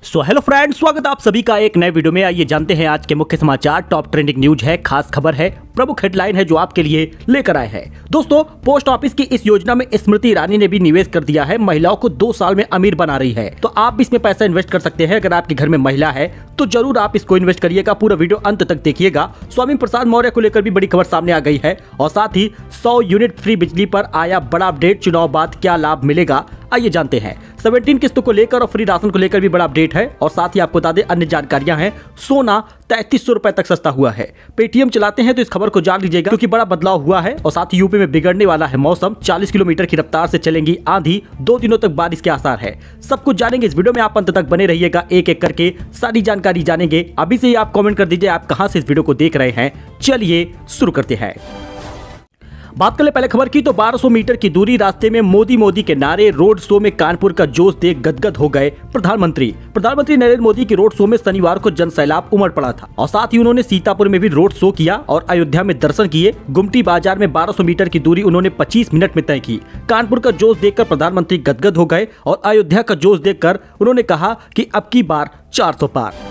So hello friends, स्वागत है आप सभी का एक नए वीडियो में। आइए जानते हैं आज के मुख्य समाचार। टॉप ट्रेंडिंग न्यूज है, खास खबर है, प्रमुख हेडलाइन है जो आपके लिए लेकर आए हैं। दोस्तों, पोस्ट ऑफिस की इस योजना में स्मृति ईरानी ने भी निवेश कर दिया है। महिलाओं को 2 साल में अमीर बना रही है, तो आप भी इसमें पैसा इन्वेस्ट कर सकते हैं। अगर आपके घर में महिला है तो जरूर आप इसको इन्वेस्ट करिएगा। पूरा वीडियो अंत तक देखिएगा। स्वामी प्रसाद मौर्य को लेकर भी बड़ी खबर सामने आ गई है और साथ ही 100 यूनिट फ्री बिजली पर आया बड़ा अपडेट। चुनाव बाद क्या लाभ मिलेगा, आइए जानते हैं। 17 किस्तों को लेकर और फ्री राशन को लेकर भी बड़ा अपडेट है और साथ ही आपको बता दें अन्य जानकारियां हैं। सोना 3300 रुपए तक सस्ता हुआ है। पेटीएम चलाते हैं तो इस खबर को जान लीजिएगा क्योंकि बड़ा बदलाव हुआ है। और साथ ही यूपी में बिगड़ने वाला है मौसम। 40 किलोमीटर की रफ्तार से चलेंगी आंधी। 2 दिनों तक बारिश के आसार है। सब कुछ जानेंगे इस वीडियो में, आप अंत तक बने रहिएगा। एक एक करके सारी जानकारी जानेंगे। अभी से ही आप कमेंट कर दीजिए आप कहां से इस वीडियो को देख रहे हैं। चलिए शुरू करते हैं। बात कर ले पहले खबर की तो 1200 मीटर की दूरी, रास्ते में मोदी के नारे, रोड शो में कानपुर का जोश देख गदगद हो गए प्रधानमंत्री नरेंद्र मोदी की रोड शो में शनिवार को जन सैलाब उमड़ पड़ा था और साथ ही उन्होंने सीतापुर में भी रोड शो किया और अयोध्या में दर्शन किए। गुमटी बाजार में 1200 मीटर की दूरी उन्होंने 25 मिनट में तय की। कानपुर का जोश देखकर प्रधानमंत्री गदगद हो गए और अयोध्या का जोश देखकर उन्होंने कहा कि अब की बार 400 पार।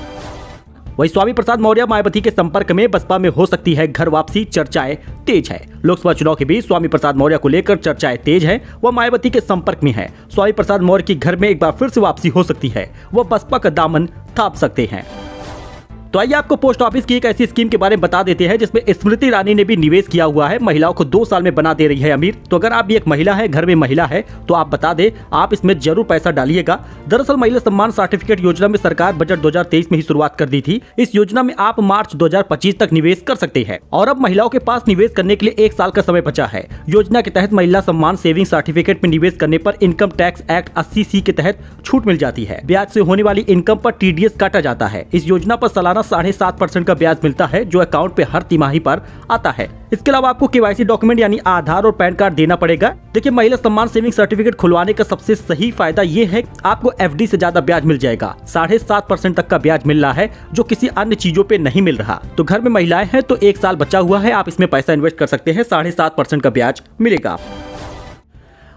वही स्वामी प्रसाद मौर्य मायावती के संपर्क में, बसपा में हो सकती है घर वापसी, चर्चाएं तेज है। लोकसभा चुनाव के बीच स्वामी प्रसाद मौर्य को लेकर चर्चाएं तेज है। वह मायावती के संपर्क में है। स्वामी प्रसाद मौर्य की घर में एक बार फिर से वापसी हो सकती है। वह बसपा का दामन थाप सकते हैं। तो आइए आपको पोस्ट ऑफिस की एक ऐसी स्कीम के बारे में बता देते हैं जिसमें स्मृति ईरानी ने भी निवेश किया हुआ है। महिलाओं को 2 साल में बना दे रही है अमीर। तो अगर आप भी एक महिला है, घर में महिला है, तो आप बता दें आप इसमें जरूर पैसा डालिएगा। दरअसल महिला सम्मान सर्टिफिकेट योजना में सरकार बजट 2023 में ही शुरुआत कर दी थी। इस योजना में आप मार्च 2025 तक निवेश कर सकते हैं और अब महिलाओं के पास निवेश करने के लिए 1 साल का समय बचा है। योजना के तहत महिला सम्मान सेविंग सर्टिफिकेट में निवेश करने पर इनकम टैक्स एक्ट 80C के तहत छूट मिल जाती है। ब्याज से होने वाली इनकम पर TDS काटा जाता है। इस योजना पर सालाना 7.5% का ब्याज मिलता है जो अकाउंट पे हर तिमाही पर आता है। इसके अलावा आपको KYC डॉक्यूमेंट यानी आधार और पैन कार्ड देना पड़ेगा। देखिए, महिला सम्मान सेविंग सर्टिफिकेट खुलवाने का सबसे सही फायदा ये है आपको FD से ज्यादा ब्याज मिल जाएगा। 7.5% तक का ब्याज मिल रहा है जो किसी अन्य चीजों पे नहीं मिल रहा। तो घर में महिलाएं हैं तो 1 साल बचा हुआ है, आप इसमें पैसा इन्वेस्ट कर सकते हैं। 7.5% का ब्याज मिलेगा।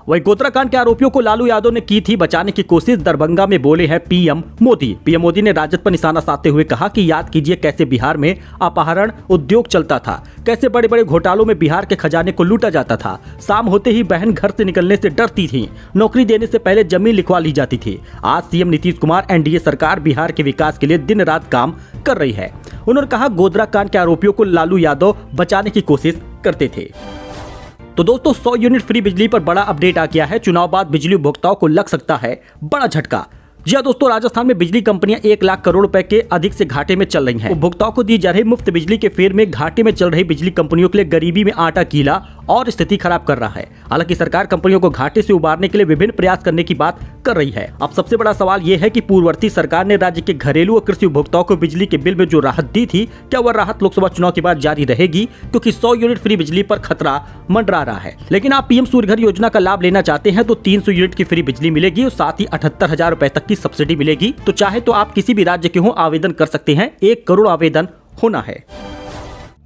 वही गोधरा कांड के आरोपियों को लालू यादव ने की थी बचाने की कोशिश। दरभंगा में बोले हैं पीएम मोदी ने राजद पर निशाना साधते हुए कहा कि याद कीजिए कैसे बिहार में अपहरण उद्योग चलता था, कैसे बड़े बड़े घोटालों में बिहार के खजाने को लूटा जाता था। शाम होते ही बहन घर से निकलने से डरती थी, नौकरी देने से पहले जमीन लिखवा ली जाती थी। आज सीएम नीतीश कुमार, NDA सरकार बिहार के विकास के लिए दिन रात काम कर रही है। उन्होंने कहा गोधरा कांड के आरोपियों को लालू यादव बचाने की कोशिश करते थे। तो दोस्तों, 100 यूनिट फ्री बिजली पर बड़ा अपडेट आ गया है। चुनाव बाद बिजली उपभोक्ताओं को लग सकता है बड़ा झटका। जी हाँ दोस्तों, राजस्थान में बिजली कंपनियां 1 लाख करोड़ रुपए के अधिक से घाटे में चल रही हैं। उपभोक्ताओं को दी जा रही मुफ्त बिजली के फेर में घाटे में चल रही बिजली कंपनियों के लिए गरीबी में आटा कीला और स्थिति खराब कर रहा है। हालांकि सरकार कंपनियों को घाटे से उबारने के लिए विभिन्न प्रयास करने की बात कर रही है। अब सबसे बड़ा सवाल ये है कि पूर्ववर्ती सरकार ने राज्य के घरेलू और कृषि उपभोक्ताओं को बिजली के बिल में जो राहत दी थी, क्या वह राहत लोकसभा चुनाव के बाद जारी रहेगी? क्योंकि 100 यूनिट फ्री बिजली पर खतरा मंडरा रहा है। लेकिन आप PM सूर्यघर योजना का लाभ लेना चाहते हैं तो 300 यूनिट की फ्री बिजली मिलेगी और साथ ही 78,000 रुपए तक की सब्सिडी मिलेगी। तो चाहे तो आप किसी भी राज्य के हो आवेदन कर सकते हैं। 1 करोड़ आवेदन होना है।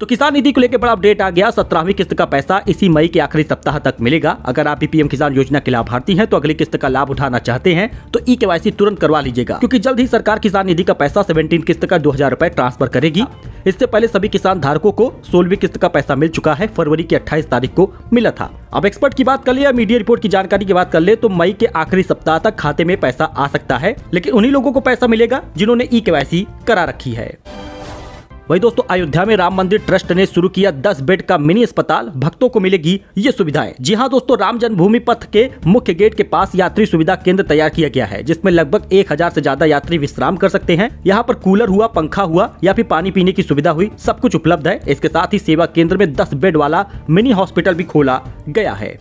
तो किसान निधि को लेकर बड़ा अपडेट आ गया। 17वीं किस्त का पैसा इसी मई के आखिरी सप्ताह तक मिलेगा। अगर आप भी PM किसान योजना के लाभार्थी हैं तो अगली किस्त का लाभ उठाना चाहते हैं तो KYC तुरंत करवा लीजिएगा क्योंकि जल्द ही सरकार किसान निधि का पैसा 17 किस्त का 2000 रुपए ट्रांसफर करेगी। इससे पहले सभी किसान धारकों को 16वीं किस्त का पैसा मिल चुका है। फरवरी की 28 तारीख को मिला था। अब एक्सपर्ट की बात कर ले या मीडिया रिपोर्ट की जानकारी की बात कर ले तो मई के आखिरी सप्ताह तक खाते में पैसा आ सकता है, लेकिन उन्हीं लोगों को पैसा मिलेगा जिन्होंने KYC करा रखी है। वही दोस्तों, अयोध्या में राम मंदिर ट्रस्ट ने शुरू किया 10 बेड का मिनी अस्पताल। भक्तों को मिलेगी ये सुविधाएं। जी हाँ दोस्तों, राम जन्मभूमि पथ के मुख्य गेट के पास यात्री सुविधा केंद्र तैयार किया गया है जिसमें लगभग 1000 से ज्यादा यात्री विश्राम कर सकते हैं। यहाँ पर कूलर हुआ, पंखा हुआ या फिर पानी पीने की सुविधा हुई, सब कुछ उपलब्ध है। इसके साथ ही सेवा केंद्र में 10 बेड वाला मिनी हॉस्पिटल भी खोला गया है।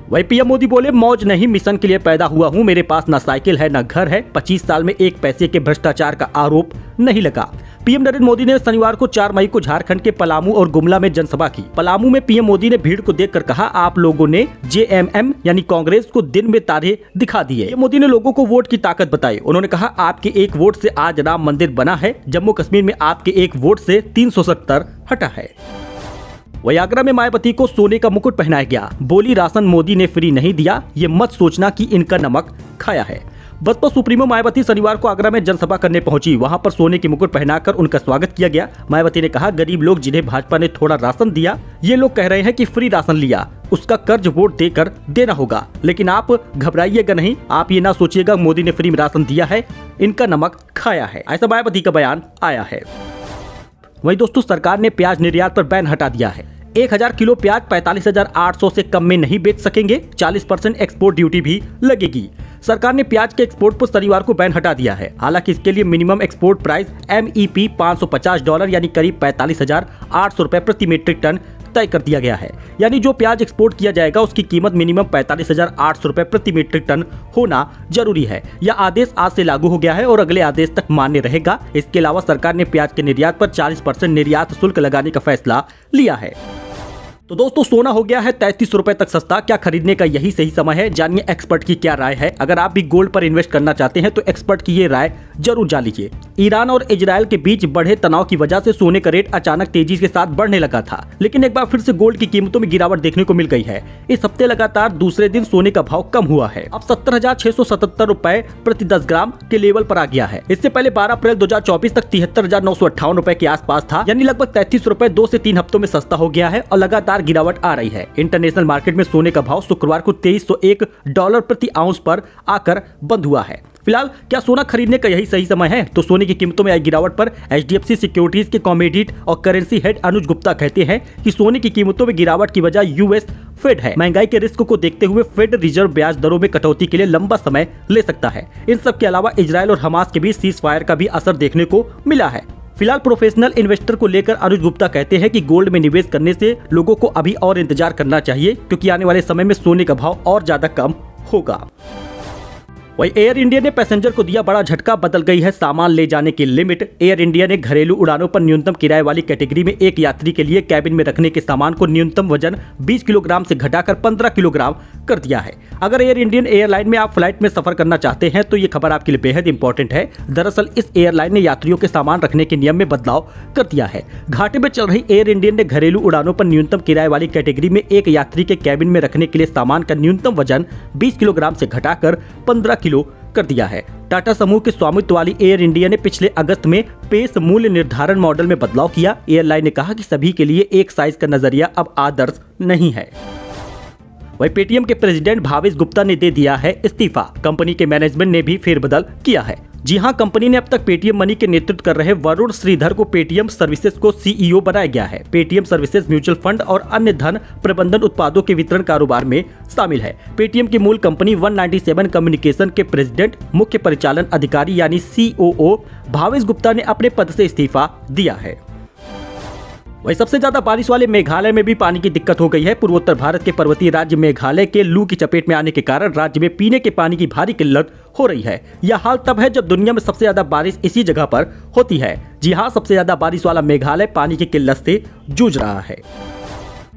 वही PM मोदी बोले मौज नहीं, मिशन के लिए पैदा हुआ हूँ। मेरे पास न साइकिल है न घर है। 25 साल में 1 पैसे के भ्रष्टाचार का आरोप नहीं लगा। PM नरेंद्र मोदी ने शनिवार को 4 मई को झारखंड के पलामू और गुमला में जनसभा की। पलामू में PM मोदी ने भीड़ को देखकर कहा, आप लोगों ने JMM यानी कांग्रेस को दिन में तारे दिखा दिए। मोदी ने लोगों को वोट की ताकत बताई। उन्होंने कहा, आपके 1 वोट से आज राम मंदिर बना है। जम्मू कश्मीर में आपके 1 वोट से 370 हटा है। वही आगरा में मायावती को सोने का मुकुट पहनाया गया। बोली राशन मोदी ने फ्री नहीं दिया, ये मत सोचना कि इनका नमक खाया है। बसपा सुप्रीमो मायावती शनिवार को आगरा में जनसभा करने पहुंची। वहां पर सोने की मुकुट पहनाकर उनका स्वागत किया गया। मायावती ने कहा, गरीब लोग जिन्हें भाजपा ने थोड़ा राशन दिया, ये लोग कह रहे हैं कि फ्री राशन लिया, उसका कर्ज वोट देकर देना होगा, लेकिन आप घबराइएगा नहीं। आप ये ना सोचिएगा मोदी ने फ्री में राशन दिया है, इनका नमक खाया है। ऐसा मायावती का बयान आया है। वहीं दोस्तों, सरकार ने प्याज निर्यात पर बैन हटा दिया है। 1000 किलो प्याज 45,800 से कम में नहीं बेच सकेंगे। 40% एक्सपोर्ट ड्यूटी भी लगेगी। सरकार ने प्याज के एक्सपोर्ट पर शनिवार को बैन हटा दिया है। हालांकि इसके लिए मिनिमम एक्सपोर्ट प्राइस MEP $550 यानी करीब 45,800 रुपए प्रति मीट्रिक टन तय कर दिया गया है। यानी जो प्याज एक्सपोर्ट किया जाएगा उसकी कीमत मिनिमम 45,800 रुपए प्रति मीट्रिक टन होना जरूरी है। यह आदेश आज से लागू हो गया है और अगले आदेश तक मान्य रहेगा। इसके अलावा सरकार ने प्याज के निर्यात पर 40% निर्यात शुल्क लगाने का फैसला लिया है। तो दोस्तों, सोना हो गया है 33 रुपए तक सस्ता। क्या खरीदने का यही सही समय है? जानिए एक्सपर्ट की क्या राय है। अगर आप भी गोल्ड पर इन्वेस्ट करना चाहते हैं तो एक्सपर्ट की ये राय जरूर जान लीजिए। ईरान और इजराइल के बीच बढ़े तनाव की वजह से सोने का रेट अचानक तेजी के साथ बढ़ने लगा था, लेकिन एक बार फिर से गोल्ड की कीमतों में गिरावट देखने को मिल गई है। इस हफ्ते लगातार दूसरे दिन सोने का भाव कम हुआ है। अब 70,677 रुपए प्रति 10 ग्राम के लेवल पर आ गया है। इससे पहले 12 अप्रैल 2024 तक 73,958 रुपए के आसपास था, यानी लगभग 33 रुपए 2 से 3 हफ्तों में सस्ता हो गया है और लगातार गिरावट आ रही है। इंटरनेशनल मार्केट में सोने का भाव शुक्रवार को $2301 प्रति आउंस पर आकर बंद हुआ है। फिलहाल क्या सोना खरीदने का यही सही समय है? तो सोने की कीमतों में आई गिरावट पर HDFC सिक्योरिटीज के कमोडिटी और करेंसी हेड अनुज गुप्ता कहते हैं कि सोने की कीमतों में गिरावट की वजह US फेड है। महंगाई के रिस्क को देखते हुए फेड रिजर्व ब्याज दरों में कटौती के लिए लंबा समय ले सकता है। इन सब के अलावा इजराइल और हमास के बीच सीज फायर का भी असर देखने को मिला है। फिलहाल प्रोफेशनल इन्वेस्टर को लेकर अनुज गुप्ता कहते हैं कि गोल्ड में निवेश करने से लोगों को अभी और इंतजार करना चाहिए, क्योंकि आने वाले समय में सोने का भाव और ज्यादा कम होगा। वहीं एयर इंडिया ने पैसेंजर को दिया बड़ा झटका, बदल गई है सामान ले जाने की लिमिट। एयर इंडिया ने घरेलू उड़ानों पर न्यूनतम किराए वाली कैटेगरी में एक यात्री के लिए कैबिन में रखने के सामान को न्यूनतम वजन 20 किलोग्राम से घटाकर 15 किलोग्राम कर दिया है। अगर एयर इंडियन एयरलाइन में आप फ्लाइट में सफर करना चाहते हैं तो ये खबर आपके लिए बेहद इंपॉर्टेंट है। दरअसल इस एयरलाइन ने यात्रियों के सामान रखने के नियम में बदलाव कर दिया है। घाटे में चल रही एयर इंडियन ने घरेलू उड़ानों पर न्यूनतम किराए वाली कैटेगरी में एक यात्री के कैबिन में रखने के लिए सामान का न्यूनतम वजन 20 किलोग्राम से घटाकर 15 किलो कर दिया है। टाटा समूह के स्वामित्व वाली एयर इंडिया ने पिछले अगस्त में पेश मूल्य निर्धारण मॉडल में बदलाव किया। एयरलाइन ने कहा कि सभी के लिए एक साइज का नजरिया अब आदर्श नहीं है। वहीं पेटीएम के प्रेसिडेंट भावेश गुप्ता ने दे दिया है इस्तीफा। कंपनी के मैनेजमेंट ने भी फेरबदल किया है। जी हां, कंपनी ने अब तक पेटीएम मनी के नेतृत्व कर रहे वरुण श्रीधर को पेटीएम सर्विसेज को CEO बनाया गया है। पेटीएम सर्विसेज म्यूचुअल फंड और अन्य धन प्रबंधन उत्पादों के वितरण कारोबार में शामिल है। पेटीएम की मूल कंपनी 197 कम्युनिकेशन के प्रेसिडेंट मुख्य परिचालन अधिकारी यानी COO भावेश गुप्ता ने अपने पद से इस्तीफा दिया है। वहीं सबसे ज्यादा बारिश वाले मेघालय में भी पानी की दिक्कत हो गई है। पूर्वोत्तर भारत के पर्वतीय राज्य मेघालय के लू की चपेट में आने के कारण राज्य में पीने के पानी की भारी किल्लत हो रही है। यह हाल तब है जब दुनिया में सबसे ज्यादा बारिश इसी जगह पर होती है। जी हां, सबसे ज्यादा बारिश वाला मेघालय पानी की किल्लत से जूझ रहा है।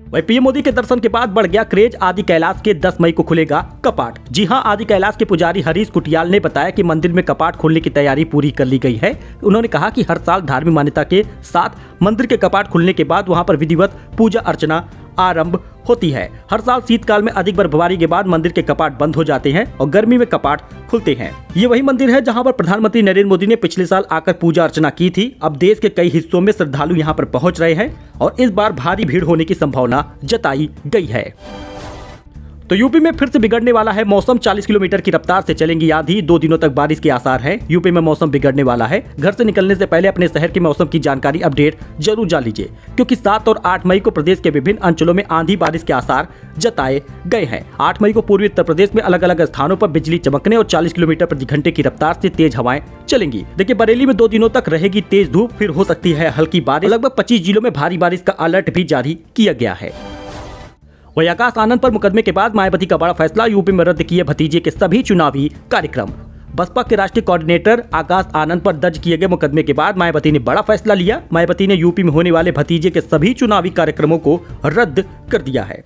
वहीं पीएम मोदी के दर्शन के बाद बढ़ गया क्रेज। आदि कैलाश के 10 मई को खुलेगा कपाट। जी हां, आदि कैलाश के पुजारी हरीश कुटियाल ने बताया कि मंदिर में कपाट खोलने की तैयारी पूरी कर ली गई है। उन्होंने कहा कि हर साल धार्मिक मान्यता के साथ मंदिर के कपाट खुलने के बाद वहां पर विधिवत पूजा अर्चना आरंभ होती है। हर साल शीतकाल में अधिक बर्फबारी के बाद मंदिर के कपाट बंद हो जाते हैं और गर्मी में कपाट खुलते हैं। ये वही मंदिर है जहां पर प्रधानमंत्री नरेंद्र मोदी ने पिछले साल आकर पूजा अर्चना की थी। अब देश के कई हिस्सों में श्रद्धालु यहां पर पहुंच रहे हैं और इस बार भारी भीड़ होने की संभावना जताई गई है। तो यूपी में फिर से बिगड़ने वाला है मौसम। 40 किलोमीटर की रफ्तार से चलेंगी आंधी। 2 दिनों तक बारिश के आसार हैं। यूपी में मौसम बिगड़ने वाला है। घर से निकलने से पहले अपने शहर के मौसम की जानकारी अपडेट जरूर जान लीजिए, क्योंकि 7 और 8 मई को प्रदेश के विभिन्न अंचलों में आंधी बारिश के आसार जताए गए हैं। 8 मई को पूर्वी उत्तर प्रदेश में अलग अलग स्थानों पर बिजली चमकने और 40 किलोमीटर प्रति घंटे की रफ्तार से तेज हवाएं चलेंगी। देखिए, बरेली में 2 दिनों तक रहेगी तेज धूप, फिर हो सकती है हल्की बारिश। लगभग 25 जिलों में भारी बारिश का अलर्ट भी जारी किया गया है। वहीं आकाश आनंद पर मुकदमे के बाद मायावती का बड़ा फैसला। यूपी में रद्द किए भतीजे के सभी चुनावी कार्यक्रम। बसपा के राष्ट्रीय कोऑर्डिनेटर आकाश आनंद पर दर्ज किए गए मुकदमे के बाद मायावती ने बड़ा फैसला लिया। मायावती ने यूपी में होने वाले भतीजे के सभी चुनावी कार्यक्रमों को रद्द कर दिया है।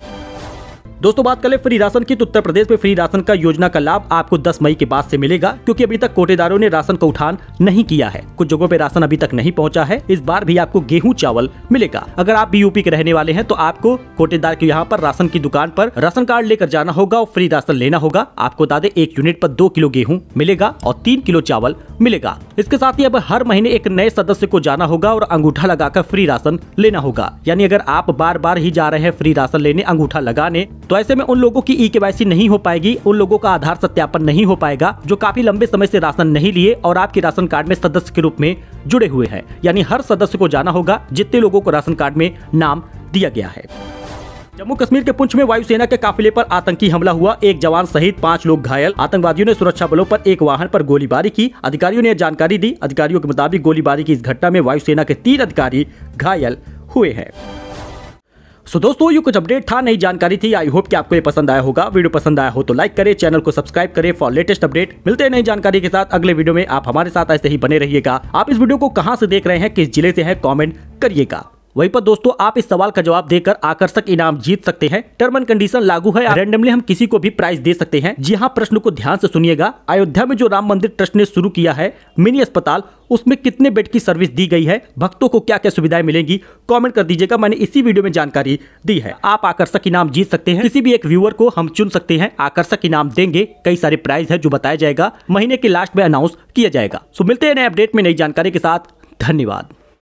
दोस्तों बात करें फ्री राशन की, तो उत्तर प्रदेश में फ्री राशन का योजना का लाभ आपको 10 मई के बाद से मिलेगा, क्योंकि अभी तक कोटेदारों ने राशन का उठान नहीं किया है। कुछ जगहों पे राशन अभी तक नहीं पहुंचा है। इस बार भी आपको गेहूं चावल मिलेगा। अगर आप भी यूपी के रहने वाले हैं तो आपको कोटेदार के यहाँ पर राशन की दुकान पर राशन कार्ड लेकर जाना होगा और फ्री राशन लेना होगा। आपको बता दें 1 यूनिट पर 2 किलो गेहूं मिलेगा और 3 किलो चावल मिलेगा। इसके साथ ही अब हर महीने एक नए सदस्य को जाना होगा और अंगूठा लगाकर फ्री राशन लेना होगा। यानी अगर आप बार बार ही जा रहे हैं फ्री राशन लेने अंगूठा लगाने, तो ऐसे में उन लोगों की ई-केवाईसी नहीं हो पाएगी, उन लोगों का आधार सत्यापन नहीं हो पाएगा जो काफी लंबे समय से राशन नहीं लिए और आपके राशन कार्ड में सदस्य के रूप में जुड़े हुए हैं। यानी हर सदस्य को जाना होगा जितने लोगों को राशन कार्ड में नाम दिया गया है। जम्मू कश्मीर के पुंछ में वायुसेना के काफिले पर आतंकी हमला हुआ, 1 जवान सहित 5 लोग घायल। आतंकवादियों ने सुरक्षा बलों पर एक वाहन पर गोलीबारी की। अधिकारियों ने जानकारी दी। अधिकारियों के मुताबिक गोलीबारी की इस घटना में वायुसेना के 3 अधिकारी घायल हुए हैं। सो दोस्तों ये कुछ अपडेट था, नई जानकारी थी। आई होप कि आपको ये पसंद आया होगा। वीडियो पसंद आया हो तो लाइक करें, चैनल को सब्सक्राइब करें फॉर लेटेस्ट अपडेट। मिलते हैं नई जानकारी के साथ अगले वीडियो में। आप हमारे साथ ऐसे ही बने रहिएगा। आप इस वीडियो को कहां से देख रहे हैं, किस जिले से है, कमेंट करिएगा। वहीं पर दोस्तों आप इस सवाल का जवाब देकर आकर्षक इनाम जीत सकते हैं। टर्म एंड कंडीशन लागू है। रैंडमली हम किसी को भी प्राइज दे सकते हैं। जी हाँ, प्रश्न को ध्यान से सुनिएगा। अयोध्या में जो राम मंदिर ट्रस्ट ने शुरू किया है मिनी अस्पताल, उसमें कितने बेड की सर्विस दी गई है, भक्तों को क्या क्या सुविधाएं मिलेंगी, कमेंट कर दीजिएगा। मैंने इसी वीडियो में जानकारी दी है। आप आकर्षक इनाम जीत सकते हैं। किसी भी एक व्यूअर को हम चुन सकते हैं, आकर्षक इनाम देंगे। कई सारे प्राइज है जो बताया जाएगा, महीने के लास्ट में अनाउंस किया जाएगा। सो मिलते हैं नए अपडेट में नई जानकारी के साथ। धन्यवाद।